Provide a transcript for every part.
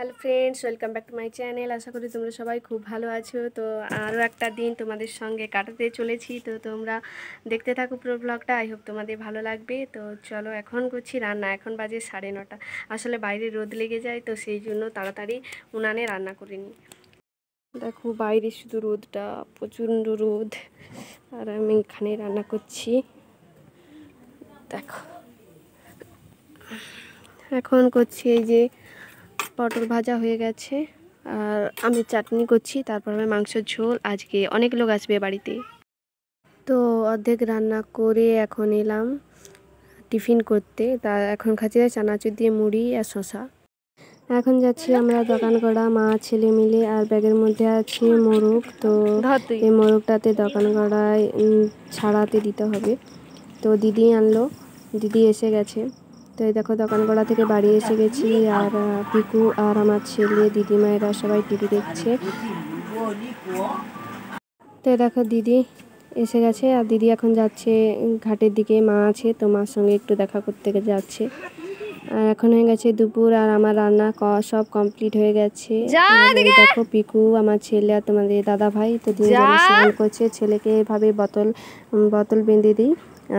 Hello friends, welcome back to my channel. আশা করি তোমরা সবাই খুব ভালো আছো। তো আরও একটা দিন তোমাদের সঙ্গে কাটাতে চলেছি। তো তোমরা দেখতে থাকো পুরো ব্লগটা। আই হোপ তোমাদের ভালো লাগবে। তো চলো, এখন করছি রান্না। এখন বাজে 9:30। আসলে বাইরে রোদ লেগে যায়, তো সেই জন্য তাড়াতাড়ি উনানে রান্না করে নিই। দেখো বাইরে শুধু রোদটা, প্রচণ্ড রোদ, আর আমি এখানে রান্না করছি। দেখো এখন করছি এই যে পটল ভাজা হয়ে গেছে, আর আমি চাটনি করছি, তারপর আমি মাংসের ঝোল। আজকে অনেক লোক আসবে বাড়িতে, তো অর্ধেক রান্না করে এখন এলাম টিফিন করতে। তা এখন খাচ্ছি চানাচুর দিয়ে মুড়ি আর শশা। এখন যাচ্ছি আমরা দোকান করা মা ছেলে মিলে, আর ব্যাগের মধ্যে আছে মোরগ। তো এই মোরগটাতে দোকান করায় ছাড়াতে দিতে হবে। তো দিদি আনলো, দিদি এসে গেছে। তো এই দেখো দোকান করা থেকে বাড়ি এসে গেছি, আর পিকু আর আমার ছেলে দিদিমায়েরা সবাই টিভি দেখছে। তো দেখো দিদি এসে গেছে, আর দিদি এখন যাচ্ছে ঘাটের দিকে। মা আছে, তো মার সঙ্গে একটু দেখা করতে যাচ্ছে। আর এখন হয়ে গেছে দুপুর, আর আমার রান্না সব কমপ্লিট হয়ে গেছে। দেখো পিকু, আমার ছেলে আর তোমাদের দাদা ভাই তো দুজনে স্নান করছে। ছেলেকে এভাবে বোতল বেঁধে দিই,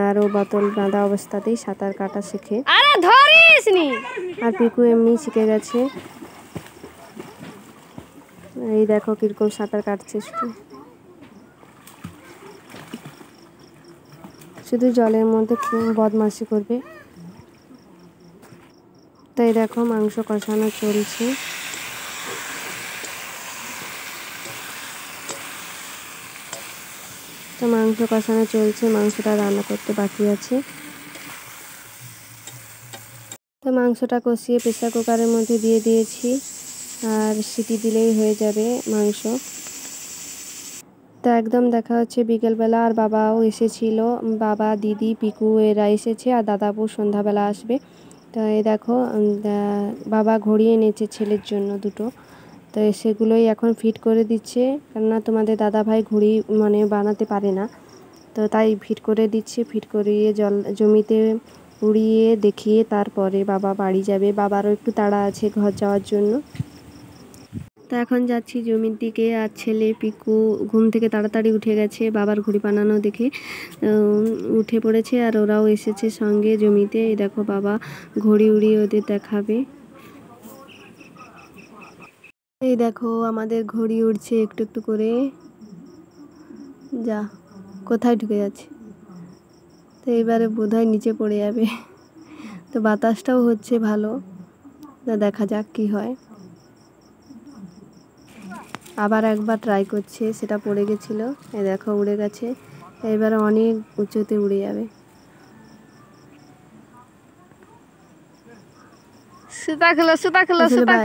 আর ও বোতল বাঁধা অবস্থাতেই সাঁতার কাটা শেখে। আর পিকু এমনি শিখে গেছে। এই দেখো কিরকম সাঁতার কাটছে, শুধু জলের মধ্যে বদমাশি করবে। তাই দেখো মাংস কষানো চলছে। তো মাংস কষানো চলছে, মাংসটা রান্না করতে বাকি আছে। তো মাংসটা কষিয়ে প্রেসার কুকারের মধ্যে দিয়ে দিয়েছি, আর সিটি দিলেই হয়ে যাবে মাংস। তো একদম দেখা হচ্ছে বিকেলবেলা, আর বাবাও এসেছিল। বাবা, দিদি, পিকু এরা এসেছে, আর দাদাবু সন্ধ্যাবেলা আসবে। তো এই দেখো বাবা ঘড়ি এনেছে ছেলের জন্য দুটো। তো সেগুলোই এখন ফিট করে দিচ্ছে, কেননা তোমাদের দাদা ভাই ঘড়ি বানাতে পারে না। তো তাই ফিট করে দিচ্ছে। ফিট করিয়ে জমিতে উড়িয়ে দেখিয়ে তারপরে বাবা বাড়ি যাবে। বাবারও একটু তাড়া আছে ঘর যাওয়ার জন্য। তো এখন যাচ্ছি জমির দিকে, আর ছেলে পিকু ঘুম থেকে তাড়াতাড়ি উঠে গেছে, বাবার ঘড়ি বানানো দেখে উঠে পড়েছে, আর ওরাও এসেছে সঙ্গে জমিতে। এই দেখো বাবা ঘড়ি উড়িয়ে ওদের দেখাবে। এই দেখো আমাদের ঘড়ি উড়ছে একটু একটু করে, যা কোথায় ঢুকে যাচ্ছে। তো এবারে বোধহয় নিচে পড়ে যাবে। তো বাতাসটাও হচ্ছে ভালো, তো দেখা যাক কি হয়। আবার একবার ট্রাই করছে, সেটা পড়ে গেছিলো। এই দেখো উড়ে গেছে, এবারে অনেক উঁচুতে উড়ে যাবে।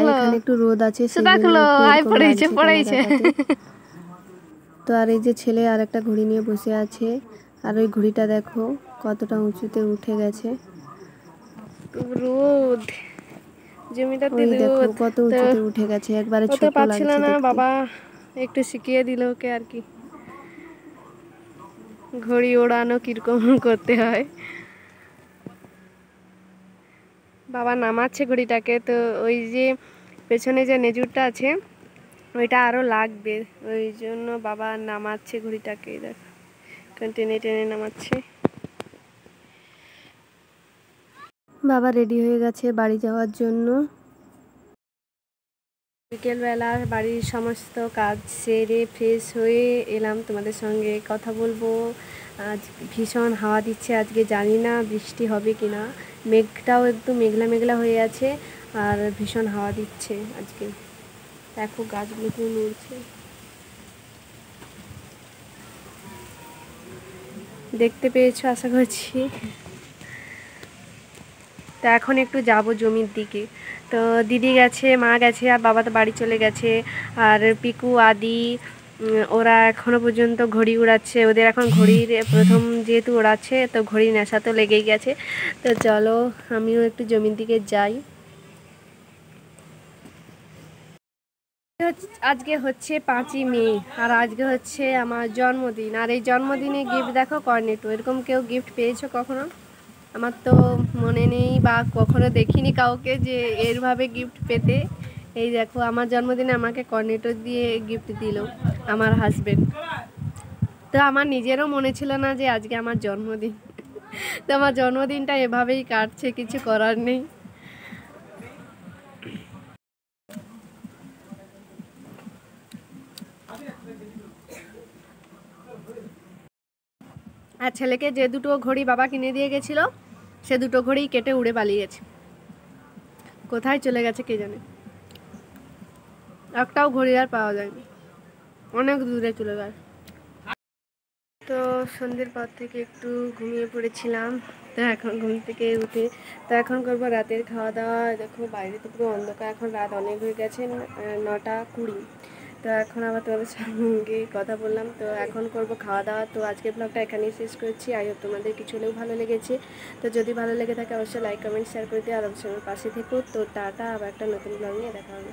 এখানে একটু রোদ আছে, তো আর এই যে ছেলে আর একটা ঘড়ি নিয়ে বসে আছে, আর ওই ঘড়িটা দেখো কতটা উঁচুতে উঠে গেছে। রোদ জমিটাতে দেখো কত উঁচুতে উঠে গেছে, একবারে ছোট লাগছে না। বাবা একটু শিখিয়ে দিল ওকে আর কি, ঘড়ি ওড়ানো কিরকম করতে হয়। বাবা নামাচ্ছে ঘড়িটাকে। তো ওই যে পেছনে যে নেজুরটা আছে ওইটা আরও লাগবে, ওই জন্য বাবা নামাচ্ছে ঘড়িটাকে। দেখ টেনে টেনে নামাচ্ছে। বাবা রেডি হয়ে গেছে বাড়ি যাওয়ার জন্য। বিকেলবেলা বাড়ির সমস্ত কাজ সেরে ফ্রেশ হয়ে এলাম, তোমাদের সঙ্গে কথা বলবো। আজ ভীষণ হাওয়া দিচ্ছে, আজকে জানি না বৃষ্টি হবে কি না। মেঘটাও একটু মেঘলা মেঘলা হয়ে আছে, আর ভীষণ হাওয়া দিচ্ছে আজকে। দেখো গাছগুলো কেউ নড়ছে, দেখতে পেয়েছো আশা করছি। তো এখন একটু যাব জমির দিকে। তো দিদি গেছে, মা গেছে, আর বাবা তো বাড়ি চলে গেছে। আর পিকু আদি ওরা এখনও পর্যন্ত ঘড়ি উড়াচ্ছে। ওদের এখন ঘড়ির প্রথম যেহেতু ওড়াচ্ছে, তো ঘড়ির নেশা তো লেগেই গেছে। তো চলো আমিও একটু জমির দিকে যাই। আজকে হচ্ছে 5ই মে, আর আজকে হচ্ছে আমার জন্মদিন। আর এই জন্মদিনে গিফট দেখো কর্নেটো। এরকম কেউ গিফট পেয়েছো কখনো? আমার তো মনে নেই, বা কখনো দেখিনি কাউকে যে এরভাবে গিফট পেতে। এই দেখো আমার জন্মদিনে আমাকে কর্নেটো দিয়ে গিফট দিল আমার হাজবেন্ড। তো আমার নিজেরও মনে ছিল না যে আজকে আমার জন্মদিন, তো আমার জন্মদিনটা এভাবেই কাটছে, কিছু করার নেই। আর ছেলেকে যে দুটো ঘড়ি বাবা কিনে দিয়ে গেছিলো সে দুটো ঘড়ি কেটে উড়ে পালিয়ে গেছে, কোথায় চলে গেছে কে জানে। একটাও ঘড়ি আর পাওয়া যায়নি, অনেক দূরে চলে গেছে। তো সন্ধ্যের পর থেকে একটু ঘুমিয়ে পড়েছিলাম, তো এখন ঘুম থেকে উঠে তো এখন করবো রাতের খাওয়া দাওয়া। দেখো বাইরে তো পুরো অন্ধকার, এখন রাত অনেক হয়ে গেছে, 9:20। তো এখন আবার তোমাদের সঙ্গে কথা বললাম, তো এখন করব খাওয়া দাওয়া। তো আজকের ব্লগটা এখানেই শেষ করছি। আই হোপ তোমাদের কিছু হলেও ভালো লেগেছে। তো যদি ভালো লেগে থাকে অবশ্যই লাইক কমেন্ট শেয়ার করে দিও, আর অবশ্যই আমার পাশে থেকো। তো টাটা, আবার একটা নতুন ব্লগ নিয়ে দেখা হবে।